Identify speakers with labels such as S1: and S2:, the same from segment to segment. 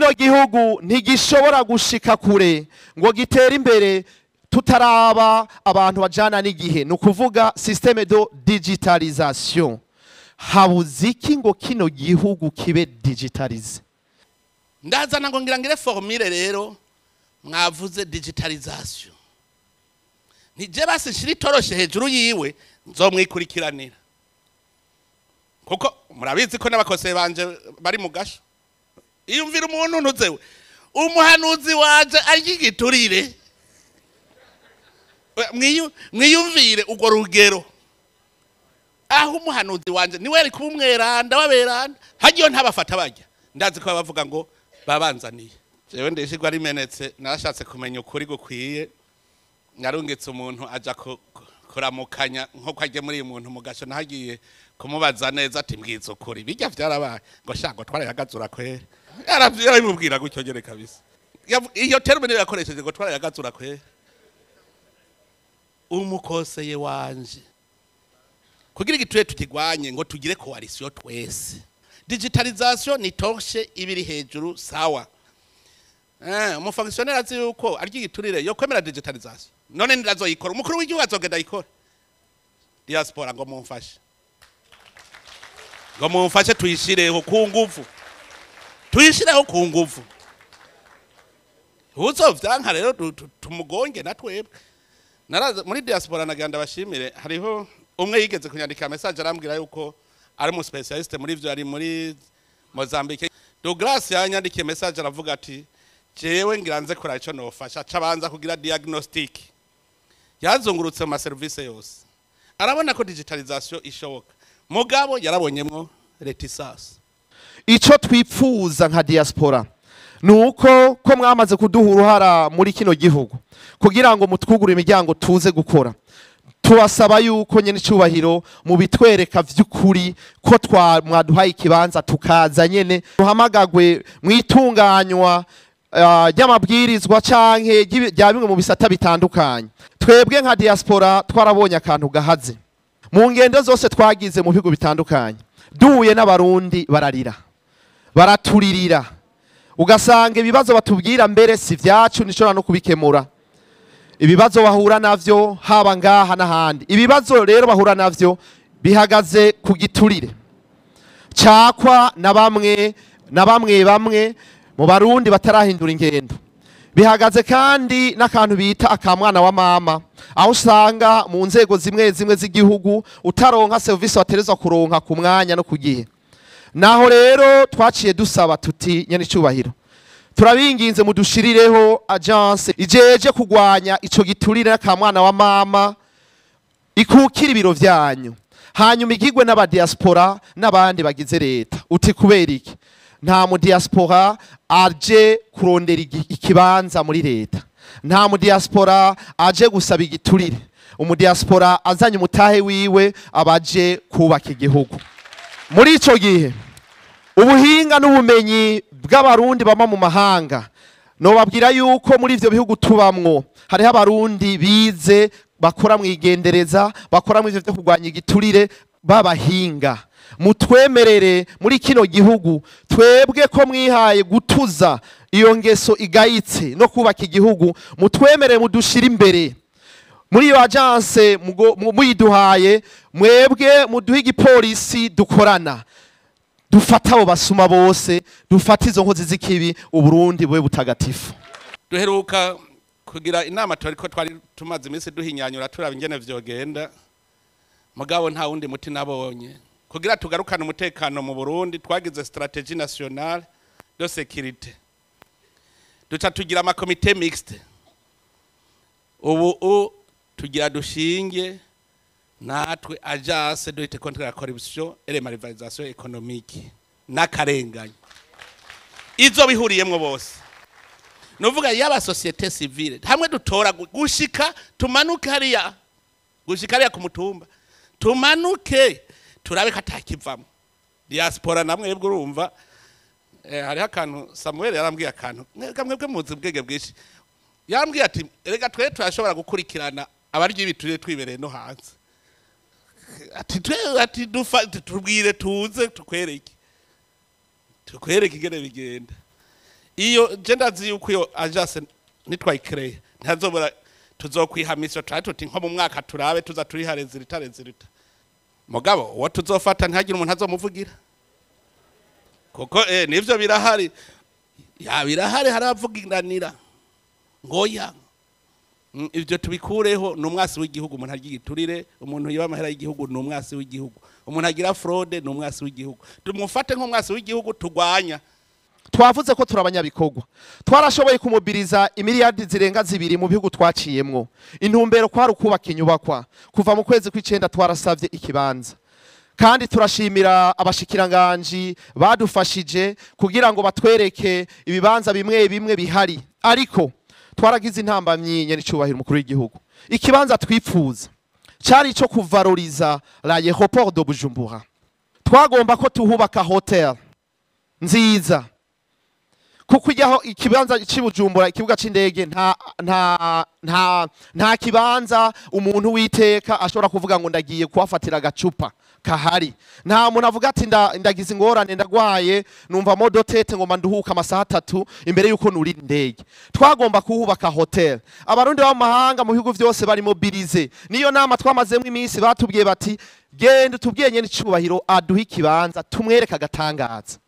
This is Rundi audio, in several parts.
S1: kino gihugu ntigishobora gushika kure ngo gitere imbere tutaraba abantu bajana n'igihe, nukuvuga systeme de digitalisation. Habuze iki ngo kino gihugu kibe digitalize?
S2: Ndazana ngo ngire formule rero mwavuze digitalisation. Nije basi shiri toroshe hejuru yiwe nzomwikurikiranira. Kuko murabizi ko n'abakose banje bari mu gasho. Iyumvira umuntu ntuzewe. Umuhanuzi waje igiturire. Mwiyumvire ugo rugero. Aho umuhanuzi wanje niwe ari kumweranda waberanda. Hagiyo ntabafata bajya. Ndazi ko bavuga ngo babanzaniye. Jewe ndeshigwa rimenetse narashatse kumenya ukuri gukwiye. Narungitse umuntu aja kuramukanya nko kwaje muri uyu muntu mugasho nahagiye kumubaza neza ati mbwiza ukuri bijya vyarabaye ngo shango twarayagazura kwere yaramubwira gutyo nyene kabisa iyo termine yakoresheje ngo twarayagazura kwere umukoseye wanje kugira igiturire tukigwanye ngo tugire coalition twese. Digitalisation ni torshe ibiri hejuru sawa. Umufonctionnaire azi yuko arya igiturire yo kwemera digitalisation none ndazoyikora umukuru w'igihugu azogenda yikora. Diaspora ngo mumfashe tuyishireho ku nguvu, tuyishireho ku nguvu. Uzovyanka rero tumugonge natwebwe. Naraza muri diaspora naganda bashimire, hariho umwe yigeze kunyandika message arambwira yuko ari mu specialist muri ivyo ari muri Mozambique. Douglas yanyandikiye message aravuga ati jewe ngiranze kora ico nofasha cabanza kugira diagnostic. Yazungurutse mu service yose. Arabona ko digitalisation ishoboka. Mugabo yarabonyemwo reticence.
S1: Ico twipfuza nka diaspora nuko ko mwamaze kuduha uruhara muri kino gihugu kugira ngo mutwugure imiryango tuze gukora. Tubasaba yuko nyene cyubahiro mu bitwereka vy'ukuri ko mwaduhaye ikibanza tukaza nyene duhamagagwe mwitunganywa ry'amabwirizwa canke rya bimwe mu bisata bitandukanye. Twebwe nka diaspora twarabonye akantu gahaze mu ngendo zose twagize mu bihugu bitandukanye. Duhuye n'abarundi bararira baraturirira ugasanga ibibazo batubwira mbere si vyacu nico no kubikemura. Ibibazo bahura navyo haba ngaha n'ahandi. Ibibazo rero bahura navyo bihagaze ku giturire cakwa na bamwe mu barundi batarahindura ingendo. Bihagaze kandi n'akantu bita akamwana wa mama, aho usanga mu nzego zimwe z'igihugu utaronka service waterezwa kuronka ku mwanya no kugihe. Naho rero twaciye dusaba tuti nyene cyubahiro turabinginze mudushirireho agence ijeje kugwanya ico giturire n'akamwana wa mama ikukira ibiro vyanyu, hanyuma igigwe n'aba diaspora n'abandi bagize leta. Uti kubera iki? Nta mu diaspora aje kurondera ikibanza muri leta, nta mu diaspora aje gusaba igiturire. Umudiaspora azanye umutahe wiwe abaje kubaka igihugu. Muri ico gihe ubuhinga n'ubumenyi bw'abarundi bama mu mahanga no babwira yuko muri ivyo bihugu tubamwo hariho abarundi bize bakora mwigendereza bakora mu ivyo byo kugwanya igiturire babahinga. Mutwemerere muri kino gihugu twebwe ko mwihaye gutuza iyo ngeso igayitse no kubaka igihugu, mutwemerere mudushira imbere muri iyo agence muyiduhaye. Mwebwe muduha igipolisi dukorana dufata abo basuma bose, dufata izo nkozi z'ikibi, Uburundi bwe butagatifu.
S2: Duheruka kugira inama turiko twari tumaze iminsi duhinyanyura turaba ingene vyogenda, mugabo nta wundi muti nabonye kugira tugarukana umutekano mu Burundi. Twagize strategie nationale de sécurité, duca tugira ama comité mixte. Ubu tugira dushinge natwe agence de lutte contre la corruption et la malversation économique n'akarenganya. Izo bihuriyemwo bose novuga yaba société civile hamwe dutora gushika tumanuke hariya, gushika hariya ku mutumba tumanuke turabe katakivamo. Diaspora namwe yebwe urumva hari akantu Samuel yarambwiye akantu kamwe muzi bwege bwishi, yambwiye ati erega twe turashobora gukurikirana abarya ibiturire twibereye no hanze. Ati tubwire tuze tukwereke ingene bigenda. iyo genda zi yuko iyo agence nitwayikreye ntazobora tuzokwihamisha tuti nko mu mwaka turabe tuza turiha rezilita mugabo uwo tuzofata ntihagire umuntu azomuvugira kuko nivyo birahari birahari haravugiranira ngoya ivyo tubikureho n'umwasi w'igihugu umuntu agira iturire umuntu yiba amahera y'igihugu n'umwasi w'igihugu umuntu agira fraude n'umwasi w'igihugu tumufate nk'umwasi w'igihugu tugwanya.
S1: Twavuze ko turabanyabikorwa twarashoboye kumubiriza imiliyardi zirenga 2 mu bihugu twaciyemwo intumbero kwari ukubaka inyubakwa kuva mu kwezi kw'icenda twarasavye ikibanza kandi turashimira abashikiranganji badufashije kugira ngo batwereke ibibanza bimwe bimwe bihari ariko twaragize intambamyi nyene mukuru w'igihugu ikibanza twipfuza cari ico kuvaloriza l'aéroport de Bujumbura twagomba ko tuhubaka hotel nziza kuko ijyaho ikibanza cy'Ibujumbura ikibuga c'indege nta kibanza umuntu witeka ashobora kuvuga ngo ndagiye kuhafatira agacupa kahari nta muntu avuga ati ndagize ingorane ndagwaye numva modotete ngo manduhuka amasaha 3 imbere yuko nuri indege twagomba kuhubaka hotel abarundi b'amahanga mu bihugu byose bari mobilize niyo nama twamazemo iminsi batubwiye bati genda tubwiye nyene icubahiro aduha ikibanza tumwereka agatangaza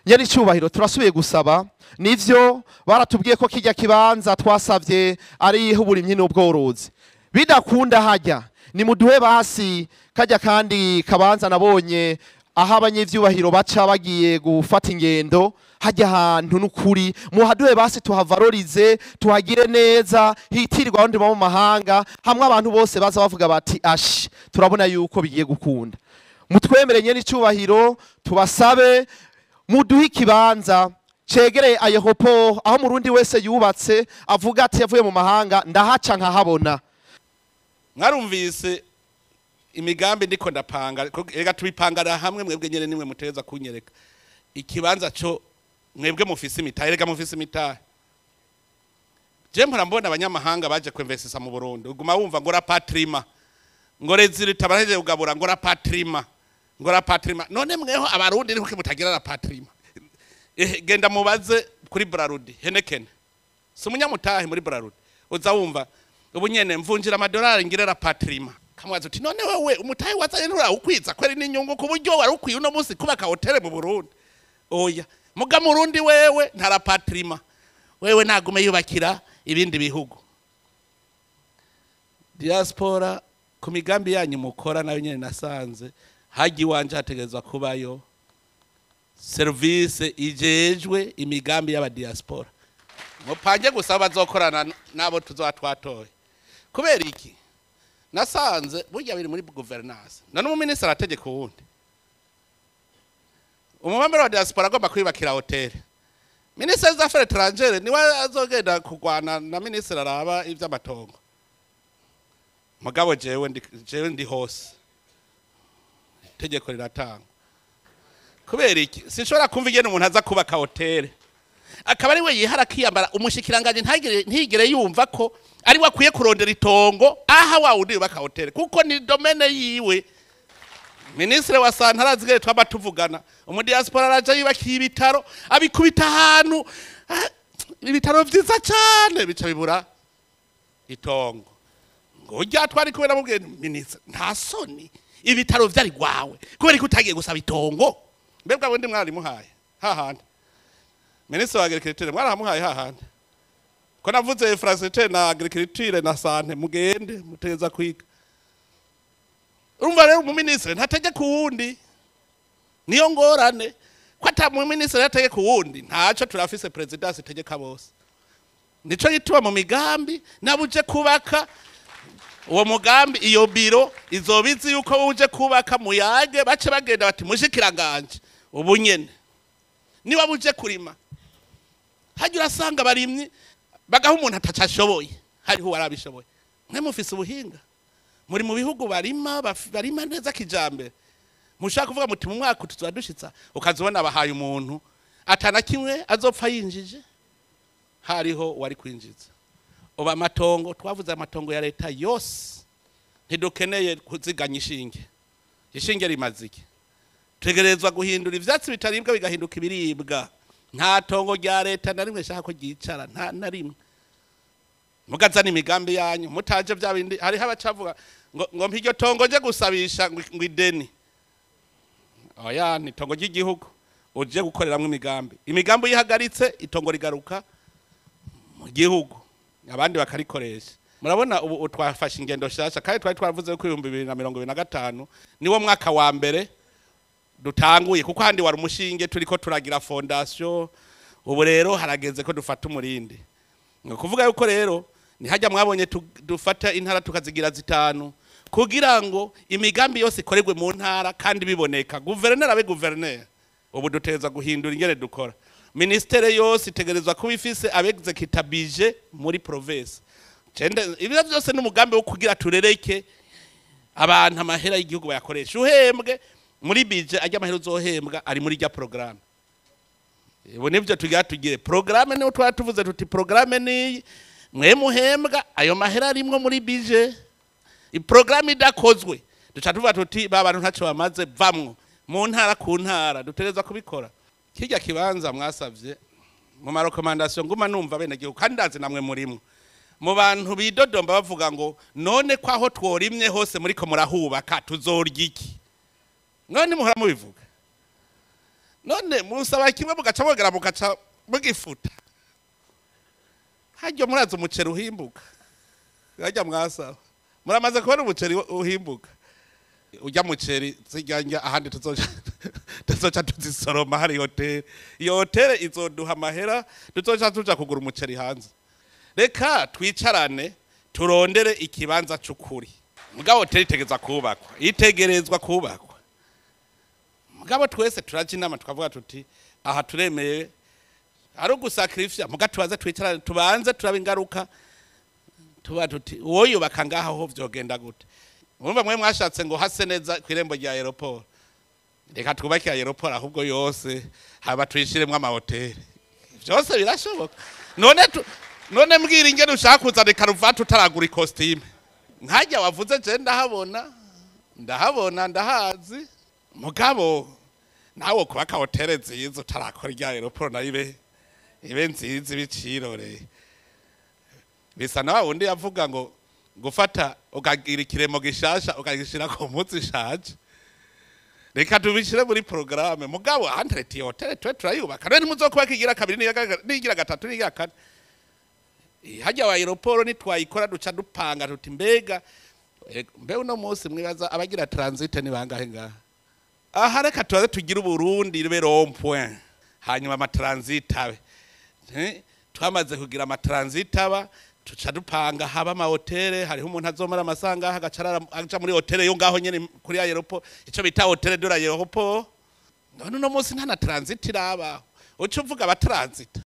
S1: nyene icubahiro turasubiye gusaba nivyo baratubwiye ko kijya kibanza twasavye ari uburimyi n'ubworozi bidakunda hajya ni muduhe basi kajya kandi kabanza nabonye aho abanyevyubahiro baca bagiye gufata ingendo hajya ahantu n'ukuri muhaduhe basi tuhavalorize tuhagire neza hitirirwa abandi mu mahanga hamwe abantu bose baza bavuga bati ashi turabona yuko bigiye gukunda mutwemere nyene icubahiro tubasabe muduhe ikibanza cegereye ayeroport aho murundi wese yubatse avuga ati yavuye mu mahanga ndahaca nkahabona.
S2: Mwarumvise imigambi ndiko ndapanga rega tubipangara hamwe mwebwe nyene nimwe muteza kunyereka ikibanza cyo mwebwe mufise imitahe rega mufise imitahe je mpora mbona abanyamahanga baje kwinvestisa mu Burundi uguma wumva ngo rapatrima ngo rezilita baraje kugabura ngo rapatrima none mweho abarundi niko mutagira rapatrima genda mubaze kuri Brarudi Heneken si umunyamutahe muri Brarudi uza wumva ubu nyene mvunjira amadolari ngire rapatrima kamwaza uti none wewe umutahe wazanye ntura ukwiza kweri n'inyungu ku buryo wari ukwiye uno munsi kubaka hotel mu Burundi oya muga murundi wewe nta rapatrima wewe nagume yubakira ibindi bihugu diaspora ku migambi yanyu mukora nayo nyene nasanze haji wanje hategezwa kubayo service ijejwe imigambi y'aba diaspora mupange gusaba bazokorana nabo tuzatwatoye kubera iki nasanze burya biri muri governance none mu minister ategeka wundi umumambere wa diaspora agomba kwibakira hotel minister des affaires étrangères niwe azogenda kugwana na minister araba ivy'amatongo mugabo jewe ndi hose tegeko riratanga kubera iki sinshobora kumva igene umuntu aza kubaka hotel akaba ari we yihara kiyambara umushikiranganje ntigire yumva ko ari wakwiye kurondera itongo aha wa undi yubaka hotel kuko ni domaine yiwe. Ministre wa Santara azigere twaba tuvugana umudiaspora araje yubakiye ibitaro abikubita ahantu ibitaro vyiza cyane bica bibura itongo ngo ujya twari kubera mubwiye ministre nta soni ibitaro vyari gwawe kubera ko utagiye gusaba itongo mbebwa bundi mwari muhaye hahandi ministre wa agriculture mwaramuhaye hahandi ko navuze infrastructure na agriculture na sante mugende muteza kwiga urumva rero mu ministre ntategeka uwundi niyo ngorane ko ata mu ministre yategeka uwundi ntaco turafise presidence itegeka bose nico yitwa mu migambi nabuje kubaka uwo mugambi iyo biro izobizi yuko uje kubaka muyage bace bagenda bati mushikiranganje ubu nyene niba buje kurima hajya urasanga barimye bagaho umuntu atacashoboye hariho warabishoboye mwe mufise ubuhinga muri mu bihugu barima neza kijambere mushaka kuvuga muti mu mwaka tuzadushitsa ukazobona abahaye umuntu atana kimwe azopfa yinjije hariho wari kwinjiza oba amatongo twavuze amatongo ya leta yose ntidukeneye kuziganya ishinge rimazike tegerezwa guhindura ivyatsi bitaribwa bigahinduka ibiribwa nta tongo rya leta na rimwe shaka ko ryicara nta na rimwe mugazana imigambi yanyu mutaje bya bindi hariho abacavuga ngo mpiryo tongo nje gusabisha ngo ideni oya ni tongo ry'igihugu uje gukoreramwe imigambi yihagaritse itongo rigaruka mu gihugu abandi bakarikoresha murabona ubu twafashe ingendo shasha kandi twari twaravuze ko 2025 niwo mwaka wa mbere dutanguye kuko handi wari umushinge turiko turagira fondation ubu rero harageze ko dufata umurindi ngo kuvuga yuko rero ni hajya mwabonye dufata intara tukazigira zitanu kugira ngo imigambi yose ikorerwe mu ntara kandi biboneka guverineri abe guverineri ubu duteza guhindura ingene dukora ministere yose itegerezwa kuba ifise abexecutive muri province ibyo byose n'umugambi wo kugira turereke abantu amahera y'igihugu bayakoresha uhembwe muri budget ajya amahera uzohembwa ari muri rya programme ubu nivyo tugire programme niho twatuvuze tuti programme ni mwe muhembwa ayo mahera arimwo muri budget i programme idakozwe duca tuvuga tuti ba bantu ntaco bamaze vamwo mu ntara ku ntara dutereza kubikora kijya kibanza mwasavye mu ma recommandation nguma numva bene gihugu kandi ndazi namwe murimo mu bantu bidodomba bavuga ngo none kwaho tworimye hose muri ko murahubaka tuzorya iki none muhora mubivuga none musaba kimwe mugaca bogera mugaca mugifuta hajyo muraza umuceri uhimbuka hajya mwasaba muramaze kubona umuceri uhimbuka ujya muceri zijyanja ahandi tuzoca tuzisoroma hari hotel iyo hotel izoduha amahera tuzoca tuja kugura umuceri hanze reka twicarane turondere ikibanza c'ukuri mugabo hotel itegerezwa kubakwa mugabo twese turaje inama twavuga tuti aha turemeye ari ugusacrifice muga tubaze twicarane tubanze turaba ingaruka tuba tuti woyo bakangaha ho vyogenda gute urumva mwe mwashatse ngo hase neza kwirembo rya aeroport reka twubake aeroport ahubwo yose haba tuyishiremwe amahoteli byose birashoboka none mbwira ingene ushaka kuzana karuvati utaragura costume nkajya wavuze je ndahazi mugabo nawe kubaka hotel nziza utarakora rya aeroport na ibe nziza ibicirore bisa na wundi yavuga ngo gufata ukagira ikiremo gishasha ukagishira ku mutsi shaje reka tubishire muri programme mugabo handreti hotel twe turayubaka none muzokuba kigira kabiri nigira gatatu nigira kane hajya wa aeroport ni twayikora duca dupanga tuti mbega mbe uno munsi mwibaza abagira transit ni bangahe ngaha aha reka tuze tugira Burundi ribe rond-point hanyuma ama transit abe twamaze kugira ama transit aba tuca dupanga haba ama hotel hariho umuntu azomara amasanga hagacara aja muri hotel yo ngaho nyene kuri aeroport ico bita hotel de l'aéroport none uno munsi nta na transit iraba uco uvuga aba transit